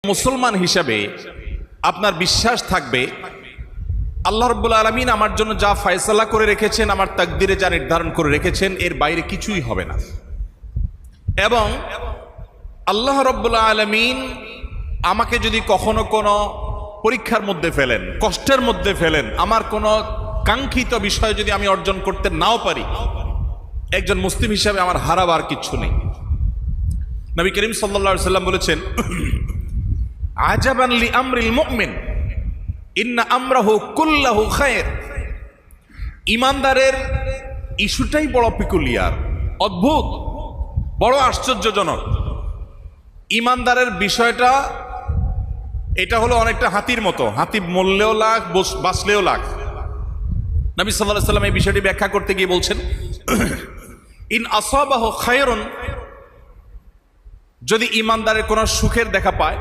মুসলমান হিসাবে আপনার বিশ্বাস থাকবে আল্লাহ রাব্বুল আলামিন আমার জন্য যা ফয়সালা করে রেখেছেন, আমার তাকদিরে যা নির্ধারণ করে রেখেছেন, এর বাইরে কিছুই হবে না। এবং আল্লাহ রাব্বুল আলামিন আমাকে যদি কখনো কোনো পরীক্ষার মধ্যে ফেলেন, কষ্টের মধ্যে ফেলেন, আমার কোনো কাঙ্ক্ষিত বিষয় যদি আমি অর্জন করতে নাও পারি, একজন মুসলিম হিসাবে আমার হারাবার কিচ্ছু নেই। নবী করিম সাল্লাল্লাহু আলাইহি সাল্লাম বলেছেন, আজাবান লি আমরিল মুমিন ইন্না আমরাহু কুল্লাহু খায়র। ইমানদারের ইস্যুটাই বড় পিকুলিয়ার, অদ্ভুত, বড় আশ্চর্যজনক। ইমানদারের বিষয়টা এটা হলো অনেকটা হাতির মতো, হাতি মরলেও লাখ, বাঁচলেও লাখ। নবী সাল্লাল্লাহু আলাইহি সাল্লাম এই বিষয়টি ব্যাখ্যা করতে গিয়ে বলছেন, ইন আসাবাহু খায়রুন, যদি ইমানদারের কোনো সুখের দেখা পায়,